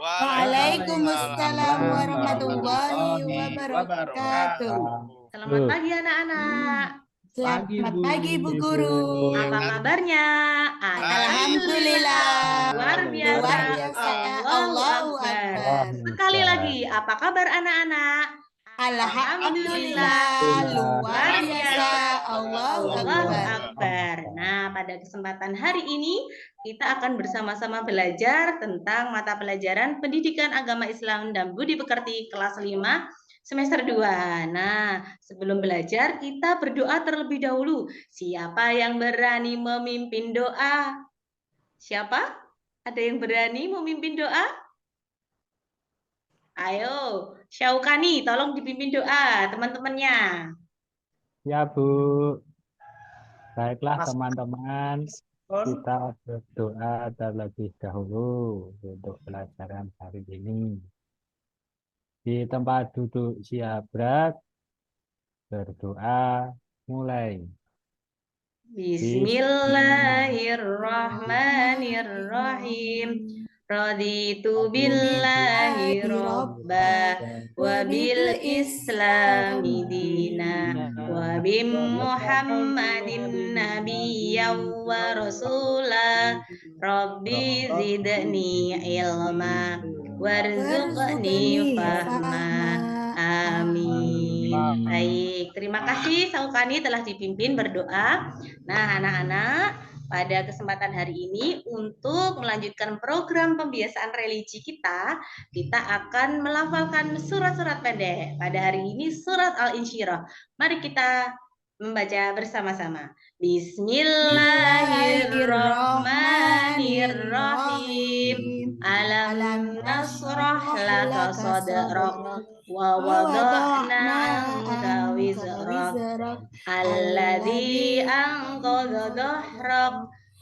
Waalaikumsalam warahmatullahi warahmatullahi wabarakatuh. Selamat pagi anak-anak. Selamat pagi Bu Ibu. Guru. Apa kabarnya? Alhamdulillah. Luar biasa. Luar biasa. Allahu Akbar. Sekali lagi, apa kabar anak-anak? Alhamdulillah. Luar biasa. Allahu Akbar. Nah, pada kesempatan hari ini kita akan bersama-sama belajar tentang mata pelajaran Pendidikan Agama Islam dan Budi Pekerti kelas 5 semester 2. Nah, sebelum belajar kita berdoa terlebih dahulu. Siapa yang berani memimpin doa? Siapa? Ada yang berani memimpin doa? Ayo, Syaukani, tolong dipimpin doa teman-temannya. Ya Bu, baiklah teman-teman, kita berdoa terlebih dahulu untuk pelajaran hari ini. Di tempat duduk siap berat, berdoa mulai. Bismillahirrahmanirrahim. Raditu billahi robba wa bil islami dina wa bim muhammadin nabiyyan wa rasula rabbi zidni ilma warzuqni fahma amin. Baik, terima kasih Saukani telah dipimpin berdoa. Nah, anak-anak, pada kesempatan hari ini untuk melanjutkan program pembiasaan religi kita akan melafalkan surat-surat pendek. Pada hari ini surat Al-Insyirah. Mari kita membaca bersama-sama. Bismillahirrahmanirrahim. Alam nasrah laka sadrak wa wada'na anka wizrak alladzi anqadha dhahrak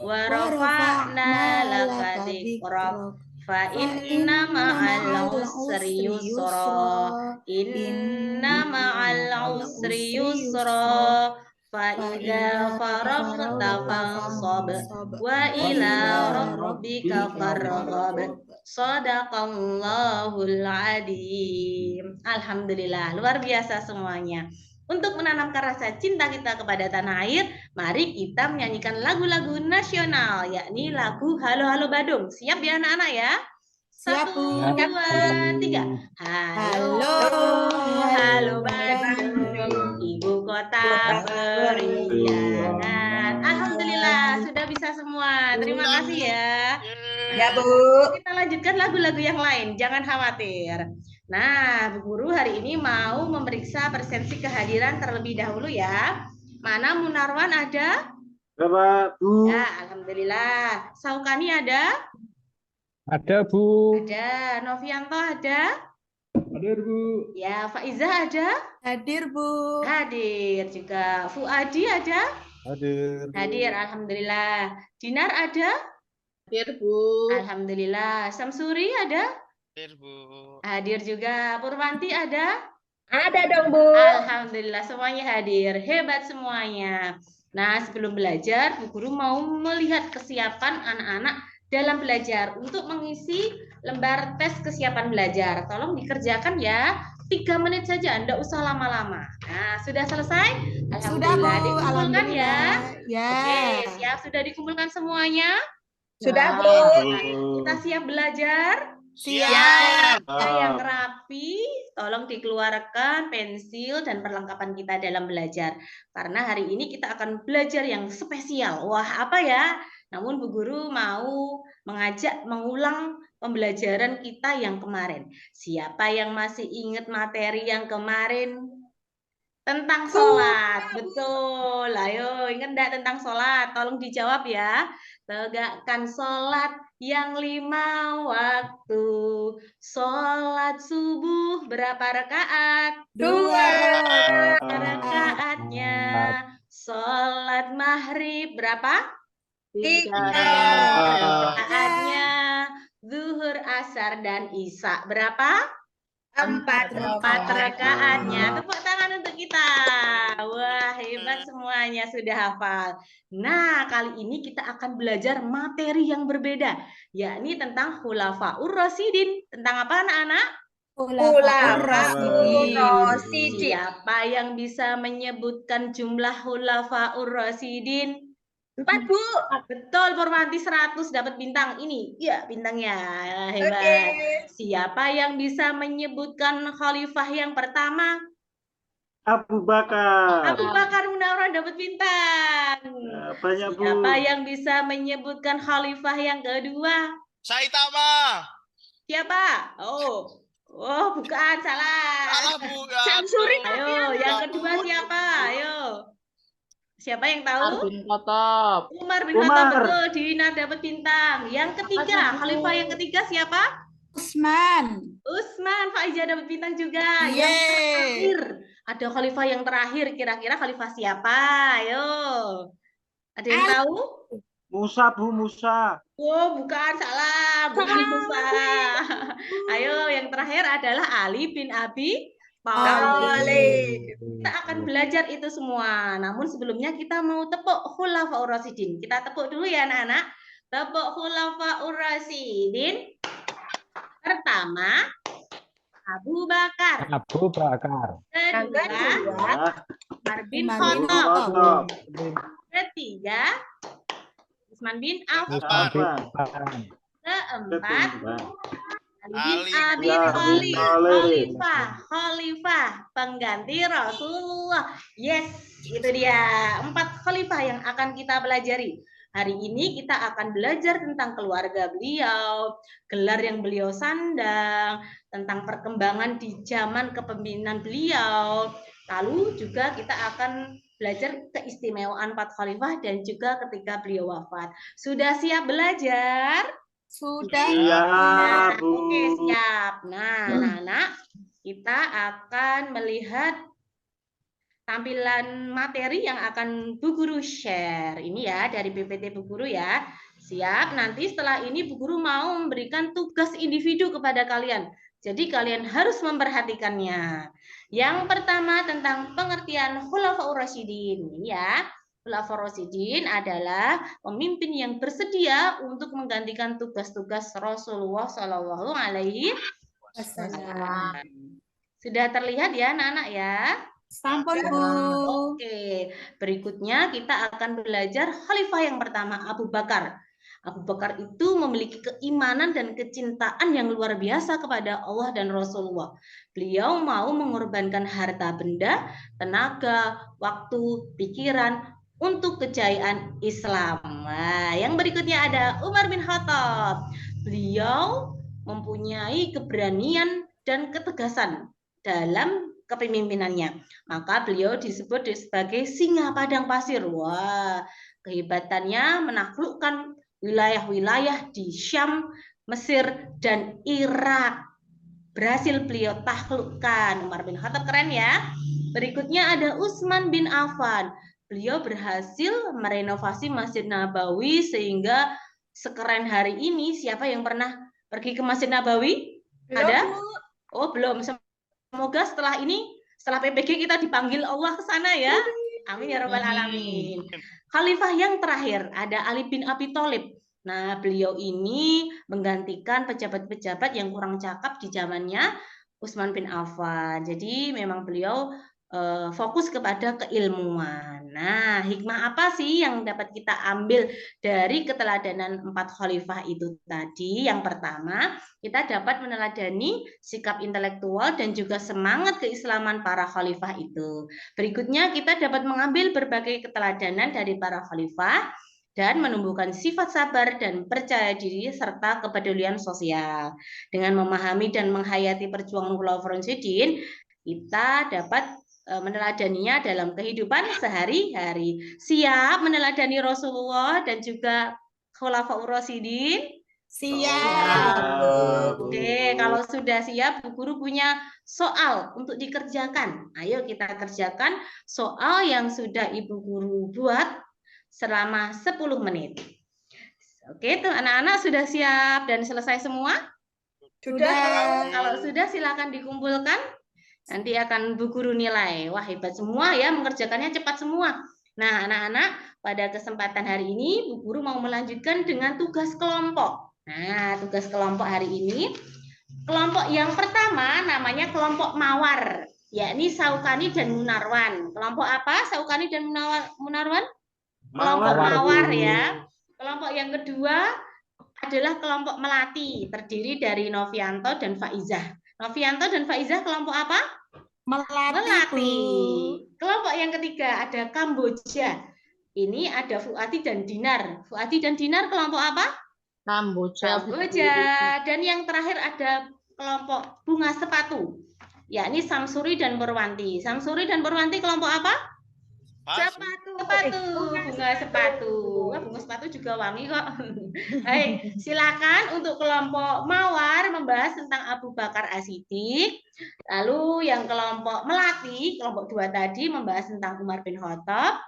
wa rafa'na laka dzikrak fa inna ma'al usri yusra inna ma'al usri yusra fa idza faraghta fansab wa ila rabbika farghab. Shadaqallahul adzim. Alhamdulillah, luar biasa semuanya. Untuk menanamkan rasa cinta kita kepada tanah air, mari kita menyanyikan lagu-lagu nasional, yakni lagu Halo Halo Badung. Siap ya anak-anak ya? Siap, 1, Bu. 2, 3. Halo, halo Badung, ibu kota periangan. Alhamdulillah, sudah bisa semua. Terima kasih ya. Ya, Bu. Kita lanjutkan lagu-lagu yang lain, jangan khawatir. Nah, Bu Guru hari ini mau memeriksa presensi kehadiran terlebih dahulu ya. Mana Munarwan ada? Bu. Ya, alhamdulillah. Saukani ada? Ada Bu. Ada. Novianto ada? Hadir Bu. Ya, Faizah ada? Hadir, Bu. Hadir juga. Fuadi ada? Hadir. Hadir, alhamdulillah. Dinar ada? Hadir Bu. Alhamdulillah. Samsuri ada? Hadir Bu. Hadir juga. Purwanti ada? Ada dong Bu. Alhamdulillah semuanya hadir. Hebat semuanya. Nah, sebelum belajar, Bu Guru mau melihat kesiapan anak-anak dalam belajar untuk mengisi lembar tes kesiapan belajar. Tolong dikerjakan ya. 3 menit saja, enggak usah lama-lama. Nah, sudah selesai? Sudah, Bu. Dikumpulkan ya. Ya. Oke, siap. Sudah dikumpulkan semuanya? Sudah Bu. Kita siap belajar? Siap. Kita yang rapi, tolong dikeluarkan pensil dan perlengkapan kita dalam belajar. Karena hari ini kita akan belajar yang spesial. Wah, apa ya? Namun Bu Guru mau mengajak mengulang pembelajaran kita yang kemarin. Siapa yang masih ingat materi yang kemarin? Tentang sholat, betul. Ayo, ingat enggak tentang sholat? Tolong dijawab ya. Tegakkan sholat yang 5 waktu. Sholat subuh berapa rakaat? 2 rakaatnya. Sholat maghrib berapa? 3 rakaatnya. Zuhur, asar, dan isya berapa? 4 4 rakaatnya. Tepuk tangan untuk kita. Wah, hebat semuanya sudah hafal. Nah, kali ini kita akan belajar materi yang berbeda, yakni tentang Khulafaur Rasyidin. Tentang apa, anak-anak? Khulafaur Rasyidin. Rasyidin. Siapa yang bisa menyebutkan jumlah Khulafaur Rasyidin? 4, Bu. Betul, Purwanti 100 dapat bintang ini. Iya, bintangnya. Hebat. Oke. Siapa yang bisa menyebutkan khalifah yang pertama? Abu Bakar. Abu Bakar Munawwar dapat bintang. Banyak, Bu. Siapa yang bisa menyebutkan khalifah yang kedua? Saitama. Siapa? Oh, bukan, salah. Salah bukan. Samsuri. Ayo, yang kedua siapa? Ayo. Siapa yang tahu? Bin Khattab. Umar bin Umar. Khattab, betul. Dina dapat bintang. Yang ketiga, khalifah yang ketiga siapa? Usman. Usman, Faizah dapat bintang juga. Yang Yeay. terakhir, ada khalifah yang terakhir. Kira-kira khalifah siapa? Ayo. Ada yang tahu? Musa, Bu, Musa. Oh, bukan, salah. Bukan Musa. Ayo, yang terakhir adalah Ali bin Abi Thalib. Kita akan belajar itu semua. Namun sebelumnya kita mau tepuk Khulafaur Rasyidin. Kita tepuk dulu ya anak-anak. Tepuk Khulafaur Rasyidin. Pertama, Abu Bakar. Abu Bakar. Kedua, Umar bin Umar bin Khattab. Khattab. Ketiga, Utsman bin Usman Affan. bin Apa? Affan. Keempat, Ketiga. Ali bin Ali Abi bin Abi Thalib. Thalib. Khalifah, pengganti Rasulullah. Yes, itu dia 4 khalifah yang akan kita pelajari. Hari ini kita akan belajar tentang keluarga beliau, gelar yang beliau sandang, tentang perkembangan di zaman kepemimpinan beliau. Lalu juga kita akan belajar keistimewaan 4 khalifah dan juga ketika beliau wafat. Sudah siap belajar? Sudah. Iya, Bu. Oke, siap. Nah, anak-anak, kita akan melihat tampilan materi yang akan Bu Guru share. Ini ya, dari PPT Bu Guru ya. Siap, nanti setelah ini Bu Guru mau memberikan tugas individu kepada kalian. Jadi kalian harus memperhatikannya. Yang pertama tentang pengertian Khulafaur Rasyidin. Ini ya. Khulafaur Rasyidin adalah pemimpin yang bersedia untuk menggantikan tugas-tugas Rasulullah Shallallahu Alaihi Wasallam. Sudah terlihat ya anak-anak ya? Sampun, Bu. Oke, berikutnya kita akan belajar khalifah yang pertama, Abu Bakar. Abu Bakar itu memiliki keimanan dan kecintaan yang luar biasa kepada Allah dan Rasulullah. Beliau mau mengorbankan harta benda, tenaga, waktu, pikiran untuk kejayaan Islam. Nah, yang berikutnya ada Umar bin Khattab. Beliau mempunyai keberanian dan ketegasan dalam kepemimpinannya. Maka beliau disebut sebagai singa padang pasir. Wah, kehebatannya menaklukkan wilayah-wilayah di Syam, Mesir, dan Irak. Berhasil beliau taklukkan. Umar bin Khattab keren ya. Berikutnya ada Utsman bin Affan. Beliau berhasil merenovasi Masjid Nabawi sehingga sekeren hari ini. Siapa yang pernah pergi ke Masjid Nabawi? Ada? Oh, belum. Semoga setelah ini, setelah PPG kita dipanggil Allah ke sana ya. Amin ya rabbal alamin. Khalifah yang terakhir ada Ali bin Abi Thalib. Nah, beliau ini menggantikan pejabat-pejabat yang kurang cakap di zamannya Utsman bin Affan. Jadi memang beliau fokus kepada keilmuan. Nah, hikmah apa sih yang dapat kita ambil dari keteladanan 4 khalifah itu tadi? Yang pertama, kita dapat meneladani sikap intelektual dan juga semangat keislaman para khalifah itu. Berikutnya, kita dapat mengambil berbagai keteladanan dari para khalifah dan menumbuhkan sifat sabar dan percaya diri serta kepedulian sosial. Dengan memahami dan menghayati perjuangan Khulafaur Rasyidin, kita dapat meneladaninya dalam kehidupan sehari-hari. Siap meneladani Rasulullah dan juga Khulafaur Rasyidin? Siap. Oke, kalau sudah siap, Bu Guru punya soal untuk dikerjakan. Ayo kita kerjakan soal yang sudah Ibu Guru buat selama 10 menit. Oke, tuh anak-anak sudah siap dan selesai semua? Sudah. Kalau sudah silakan dikumpulkan. Nanti akan Bu Guru nilai. Wah, hebat semua ya, mengerjakannya cepat semua. Nah, anak-anak, pada kesempatan hari ini Bu Guru mau melanjutkan dengan tugas kelompok. Nah, tugas kelompok hari ini, kelompok yang pertama namanya kelompok mawar, yakni Saukani dan Munarwan. Kelompok apa? Saukani dan Munarwan? Kelompok mawar ya. Kelompok yang kedua adalah kelompok melati, terdiri dari Novianto dan Faizah. Novianto dan Faizah kelompok apa? Melati. Kelompok yang ketiga ada Kamboja. Ini ada Fuadi dan Dinar. Fuadi dan Dinar kelompok apa? Kamboja. Kamboja. Dan yang terakhir ada kelompok bunga sepatu, yakni Samsuri dan Purwanti. Samsuri dan Purwanti kelompok apa? Sepatu, bunga sepatu. Wah, bunga sepatu juga wangi kok. Baik, silakan untuk kelompok mawar membahas tentang Abu Bakar As-Siddiq. Lalu yang kelompok melati, kelompok 2 tadi membahas tentang Umar bin Khattab.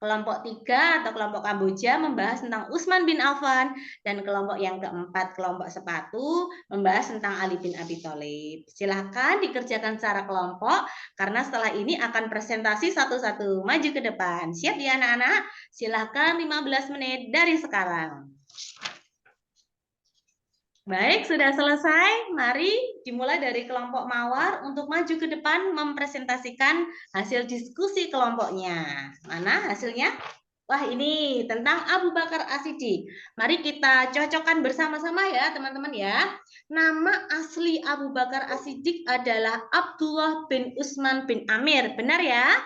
Kelompok 3 atau kelompok Kamboja membahas tentang Utsman bin Affan, dan kelompok yang keempat, kelompok sepatu, membahas tentang Ali bin Abi Thalib. Silahkan dikerjakan secara kelompok, karena setelah ini akan presentasi satu-satu. Maju ke depan. Siap ya anak-anak? Silahkan 15 menit dari sekarang. Baik, sudah selesai. Mari dimulai dari kelompok mawar untuk maju ke depan mempresentasikan hasil diskusi kelompoknya. Mana hasilnya? Wah, ini tentang Abu Bakar As-Siddiq. Mari kita cocokkan bersama-sama ya, teman-teman ya. Nama asli Abu Bakar As-Siddiq adalah Abdullah bin Utsman bin Amir. Benar ya?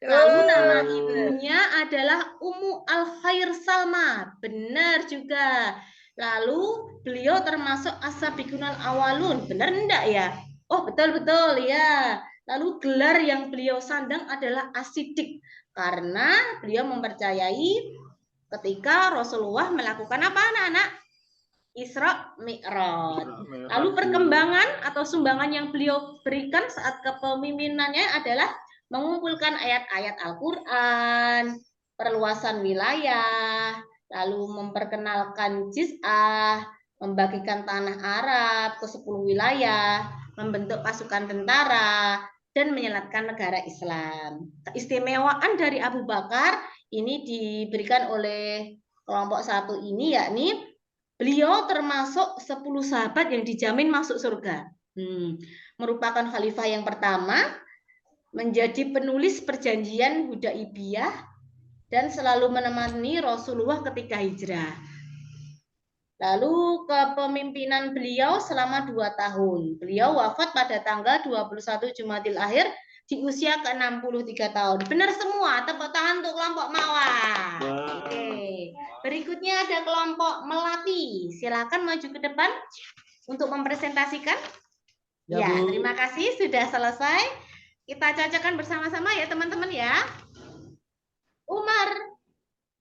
Lalu nama ibunya adalah Ummu Al-Khair Salma. Benar juga. Lalu beliau termasuk as-sabiqunal awalun. Benar enggak ya? Oh, betul-betul ya. Lalu gelar yang beliau sandang adalah As-Siddiq, karena beliau mempercayai ketika Rasulullah melakukan apa anak-anak? Isra Mi'raj. Lalu perkembangan atau sumbangan yang beliau berikan saat kepemimpinannya adalah mengumpulkan ayat-ayat Al-Quran, perluasan wilayah, lalu memperkenalkan jiz'ah, membagikan tanah Arab ke 10 wilayah, membentuk pasukan tentara, dan menyelatkan negara Islam. Keistimewaan dari Abu Bakar ini diberikan oleh kelompok 1 ini, yakni beliau termasuk 10 sahabat yang dijamin masuk surga. Merupakan khalifah yang pertama, menjadi penulis perjanjian Hudaibiyah, dan selalu menemani Rasulullah ketika hijrah. Lalu kepemimpinan beliau selama 2 tahun. Beliau wafat pada tanggal 21 Jumadil Akhir di usia ke-63 tahun. Benar semua, tepuk tangan untuk kelompok mawar. Oke. Berikutnya ada kelompok melati. Silakan maju ke depan untuk mempresentasikan. Ya, terima kasih sudah selesai. Kita cocokkan bersama-sama ya teman-teman ya. Umar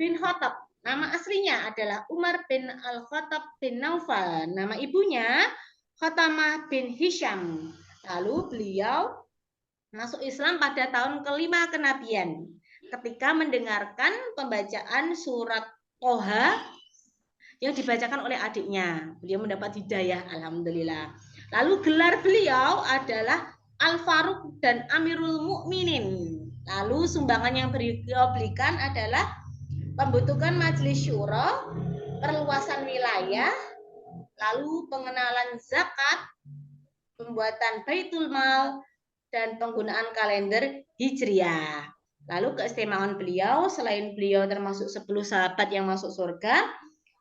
bin Khattab, nama aslinya adalah Umar bin Al-Khattab bin Naufal. Nama ibunya Khatamah bin Hisham. Lalu beliau masuk Islam pada tahun ke-5 kenabian, ketika mendengarkan pembacaan surat Toha yang dibacakan oleh adiknya. Beliau mendapat hidayah, alhamdulillah. Lalu gelar beliau adalah Al-Faruq dan Amirul Mukminin. Lalu sumbangan yang beliau berikan adalah pembentukan majelis syuro, perluasan wilayah, lalu pengenalan zakat, pembuatan baitul mal, dan penggunaan kalender Hijriah. Lalu keistimewaan beliau, selain beliau termasuk 10 sahabat yang masuk surga,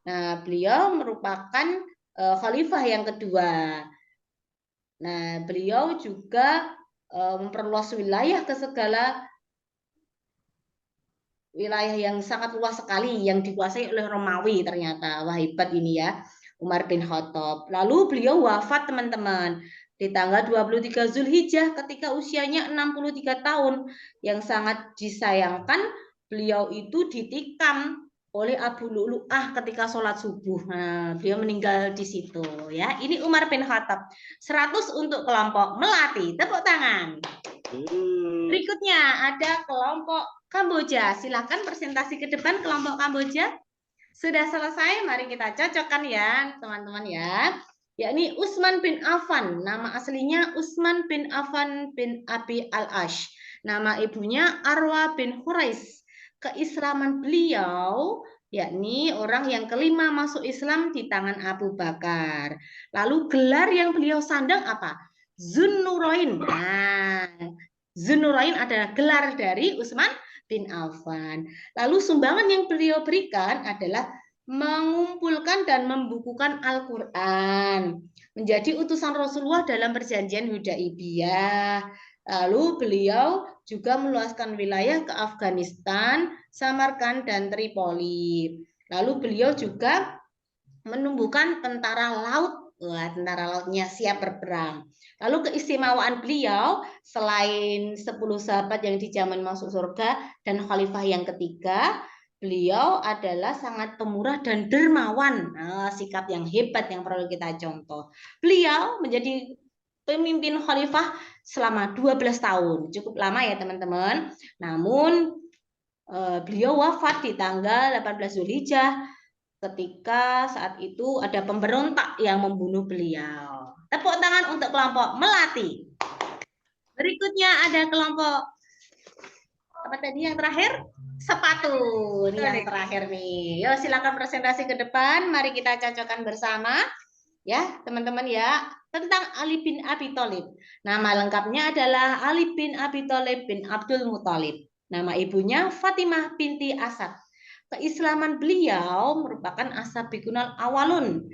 nah beliau merupakan khalifah yang kedua. Nah, beliau juga memperluas wilayah ke segala wilayah yang sangat luas sekali yang dikuasai oleh Romawi ternyata. Wah, hebat ini ya, Umar bin Khattab. Lalu beliau wafat teman-teman di tanggal 23 Zulhijjah ketika usianya 63 tahun. Yang sangat disayangkan, beliau itu ditikam oleh Abu Lu'lu'ah ketika sholat subuh. Nah, beliau meninggal di situ ya. Ini Umar bin Khattab. 100 untuk kelompok melati. Tepuk tangan. Berikutnya ada kelompok Kamboja. Silakan presentasi ke depan kelompok Kamboja. Sudah selesai, mari kita cocokkan ya teman-teman ya. yakni Utsman bin Affan. Nama aslinya Utsman bin Affan bin Abi Al-Ash. Nama ibunya Arwa bin Hurais. Keislaman beliau yakni orang yang kelima masuk Islam di tangan Abu Bakar. Lalu gelar yang beliau sandang apa? Zunnurain. Nah, Zunnurain adalah gelar dari Utsman bin Affan. Lalu sumbangan yang beliau berikan adalah mengumpulkan dan membukukan Al-Quran, menjadi utusan Rasulullah dalam perjanjian Hudaibiyah. Lalu beliau juga meluaskan wilayah ke Afghanistan, Samarkand, dan Tripoli. Lalu beliau juga menumbuhkan tentara laut. Wah, tentara lautnya siap berperang. Lalu keistimewaan beliau, selain 10 sahabat yang dijamin masuk surga dan khalifah yang ketiga, beliau adalah sangat pemurah dan dermawan. Sikap yang hebat yang perlu kita contoh. Beliau menjadi pemimpin khalifah selama 12 tahun. Cukup lama ya teman-teman. Namun beliau wafat di tanggal 18 Zulhijjah ketika saat itu ada pemberontak yang membunuh beliau. Tepuk tangan untuk kelompok Melati. Berikutnya ada kelompok apa tadi yang terakhir? Sepatu. Ini yang terakhir nih. Yo, silakan presentasi ke depan. Mari kita cocokkan bersama. Ya, teman-teman ya. Tentang Ali bin Abi Thalib. Nama lengkapnya adalah Ali bin Abi Thalib bin Abdul Muthalib. Nama ibunya Fatimah binti Asad. Keislaman beliau merupakan asabiqunal awalun.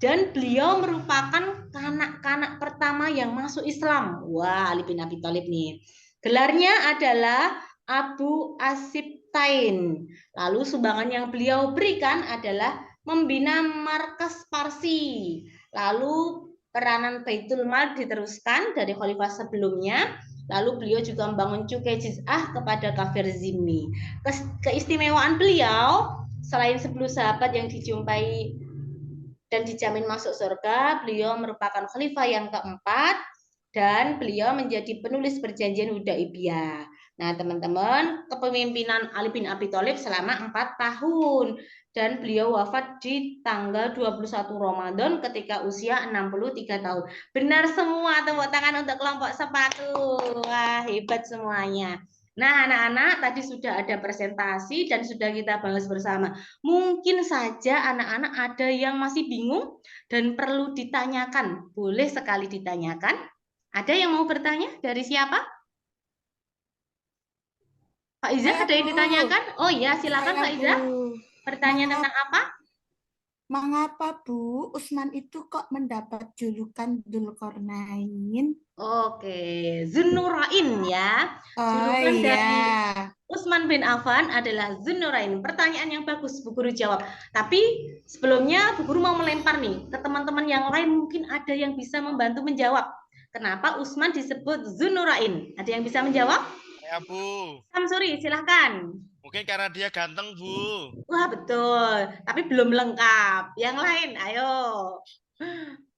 Dan beliau merupakan kanak-kanak pertama yang masuk Islam. Wah, Ali bin Abi Thalib nih. Gelarnya adalah Abu Asibtain. Lalu sumbangan yang beliau berikan adalah membina markas Parsi. Lalu peranan Baitul Mal diteruskan dari khalifah sebelumnya. Lalu beliau juga membangun cukai jiz'ah kepada kafir zimmi. Keistimewaan beliau, selain 10 sahabat yang dijumpai dan dijamin masuk surga, beliau merupakan khalifah yang keempat dan beliau menjadi penulis perjanjian Hudaibiyah. Nah, teman-teman, kepemimpinan Ali bin Abi Thalib selama 4 tahun dan beliau wafat di tanggal 21 Ramadan ketika usia 63 tahun. Benar semua, tepuk tangan untuk kelompok sepatu. Wah, hebat semuanya. Nah, anak-anak tadi sudah ada presentasi dan sudah kita bahas bersama. Mungkin saja anak-anak ada yang masih bingung dan perlu ditanyakan. Boleh sekali ditanyakan. Ada yang mau bertanya? Dari siapa? Pak Iza, ada yang ditanyakan? Oh iya, silakan Pak Iza. Bertanya tentang apa? Mengapa Bu Utsman itu kok mendapat julukan Dzulqarnain? Oke, Zunnurain ya. Oh Julukan dari iya. Utsman bin Affan adalah Zunnurain. Pertanyaan yang bagus Bu Guru jawab. Tapi sebelumnya Bu Guru mau melempar nih ke teman-teman yang lain, mungkin ada yang bisa membantu menjawab. Kenapa Utsman disebut Zunnurain? Ada yang bisa menjawab? Ya, Bu. Samsuri, silahkan. Mungkin karena dia ganteng, Bu. Wah, betul. Tapi belum lengkap. Yang lain, ayo.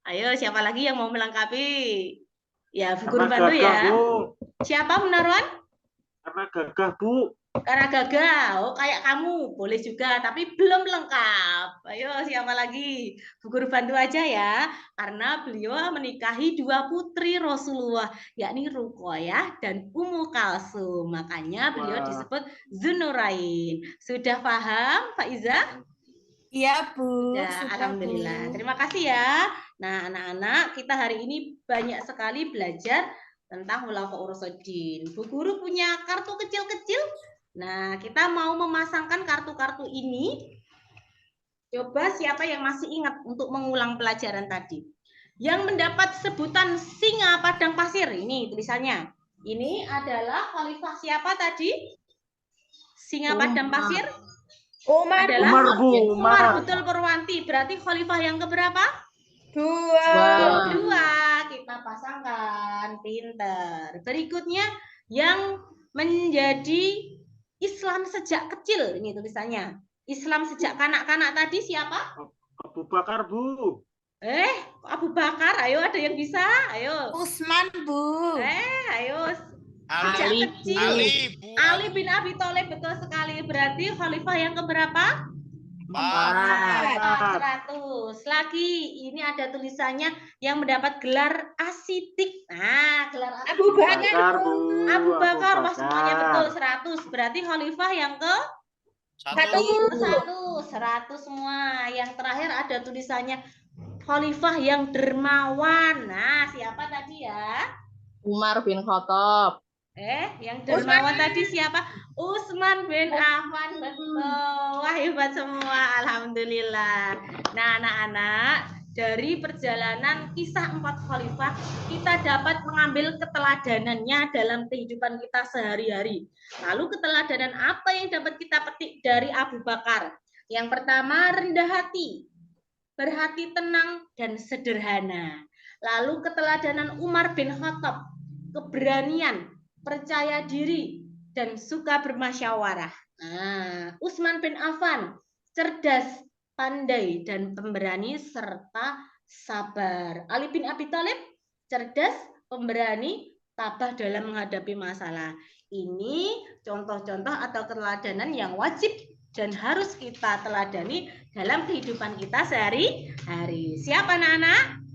Ayo, siapa lagi yang mau melengkapi? Ya, Bu Guru Karena bantu gagah, ya. Bu. Siapa Munarwan? Karena gagah, Bu. Karena gagah. Oh, kayak kamu. Boleh juga, tapi belum lengkap. Ayo, siapa lagi? Bu Guru bantu aja ya. Karena beliau menikahi 2 putri Rasulullah, yakni Ruqayyah dan Ummu Kalsum. Makanya beliau Wah. disebut Zunnurain. Sudah paham, Pak Iza? Iya Bu. Ya, Sudah, alhamdulillah. Bu. Terima kasih ya. Nah, anak-anak, kita hari ini banyak sekali belajar tentang Khulafaur Rasyidin. Bu Guru punya kartu kecil-kecil. Nah, kita mau memasangkan kartu-kartu ini. Coba siapa yang masih ingat untuk mengulang pelajaran tadi? Yang mendapat sebutan singa padang pasir. Ini tulisannya. Ini adalah khalifah siapa tadi? Singa padang pasir? Umar. Adalah Umar, Bu. Umar, Umar. betul Purwanti. Berarti khalifah yang keberapa? 2. 2. Kita pasangkan. Pinter. Berikutnya yang menjadi Islam sejak kecil. Ini tulisannya. Islam sejak kanak-kanak tadi siapa? Abu Bakar, Bu. Abu Bakar. Ayo, ada yang bisa? Ayo. Utsman Bu. Ayo. Sejak Ali. kecil. Ali, Bu. Ali bin Abi Thalib, betul sekali. Berarti khalifah yang keberapa? Empat. 100. Lagi, ini ada tulisannya yang mendapat gelar asidik. Nah, gelar asidik. Abu Bakar, Bakar, Bu. Bu. Abu Bakar, wah semuanya betul Bakar. 100. Berarti khalifah yang ke Satu. 100 semua. Yang terakhir ada tulisannya khalifah yang dermawan. Nah, siapa tadi ya? Umar bin Khattab. Yang dermawan tadi siapa? Utsman bin Affan. Betul. Wah, hebat semua. Alhamdulillah. Nah, anak-anak, dari perjalanan kisah 4 khalifah, kita dapat mengambil keteladanannya dalam kehidupan kita sehari-hari. Lalu keteladanan apa yang dapat kita petik dari Abu Bakar? Yang pertama, rendah hati, berhati tenang dan sederhana. Lalu keteladanan Umar bin Khattab, keberanian, percaya diri, dan suka bermusyawarah. Nah, Utsman bin Affan, cerdas, pandai, dan pemberani, serta sabar. Ali bin Abi Thalib, cerdas, pemberani, tabah dalam menghadapi masalah. Ini contoh-contoh atau keteladanan yang wajib dan harus kita teladani dalam kehidupan kita sehari-hari. Siap anak-anak?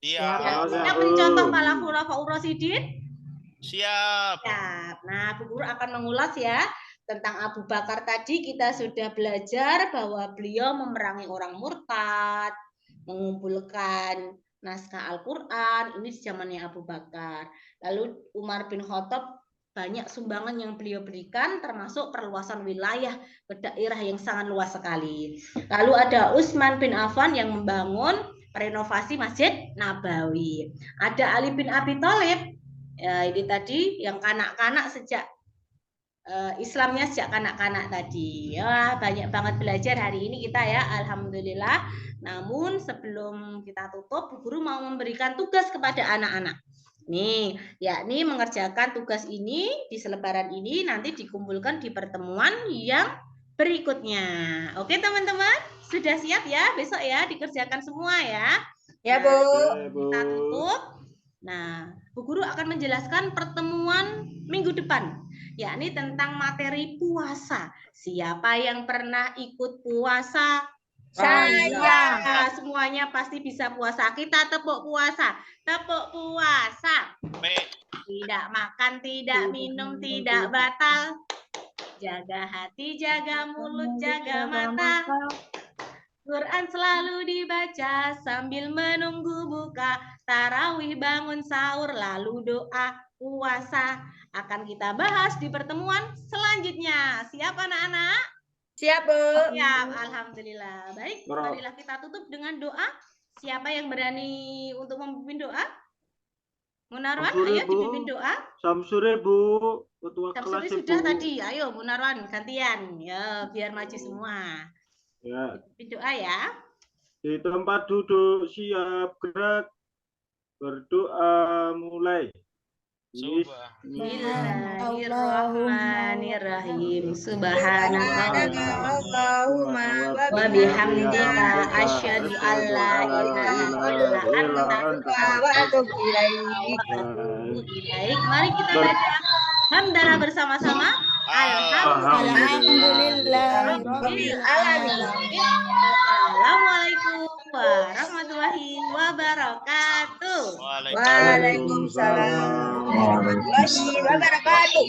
Siap. Siap mencontoh para khulafaur rasyidin? Siap. Siap. Nah, Bu Guru akan mengulas ya tentang Abu Bakar tadi. Kita sudah belajar bahwa beliau memerangi orang murtad, mengumpulkan naskah Al-Quran. Ini di zamannya Abu Bakar. Lalu Umar bin Khattab, banyak sumbangan yang beliau berikan, termasuk perluasan wilayah ke daerah yang sangat luas sekali. Lalu ada Utsman bin Affan yang membangun renovasi Masjid Nabawi. Ada Ali bin Abi Thalib, ya, ini tadi yang kanak-kanak sejak Islamnya sejak kanak-kanak tadi. Ya, banyak banget belajar hari ini kita ya, alhamdulillah. Namun sebelum kita tutup, Bu Guru mau memberikan tugas kepada anak-anak. Nih, yakni mengerjakan tugas ini di selebaran ini nanti dikumpulkan di pertemuan yang berikutnya. Oke, teman-teman? Sudah siap ya? Besok ya dikerjakan semua ya. Ya, Bu. Kita tutup. Nah, Bu Guru akan menjelaskan pertemuan minggu depan, yakni tentang materi puasa. Siapa yang pernah ikut puasa? Saya. Semuanya pasti bisa puasa. Kita tepuk puasa. Tepuk puasa. Tidak makan, tidak minum, tidak batal. Jaga hati, jaga mulut, jaga mata. Quran selalu dibaca sambil menunggu buka. Tarawih, bangun sahur, lalu doa puasa. Akan kita bahas di pertemuan selanjutnya. Siap anak-anak? Siap, Bu. Siap, alhamdulillah. Baik, marilah kita tutup dengan doa. Siapa yang berani untuk memimpin doa? Munarwan, Samsuri, ayo Bu. dipimpin doa. Samsuri, Bu. Ketua Samsuri kelas, sudah Bu. tadi. Ayo Munarwan, gantian. Ya, biar maju semua. Ya, Dipimpin doa ya. di tempat duduk siap gerak. Berdoa mulai. Bismillahirrahmanirrahim. Subhanallahumma wa bihamdika asyhadu an la ilaha illa anta wa atubu ilaik. ilaik. Mari kita baca hamdalah bersama-sama. Alhamdulillah. Rabbil alamin. Assalamualaikum warahmatullahi wabarakatuh. Waalaikumsalam warahmatullahi wabarakatuh.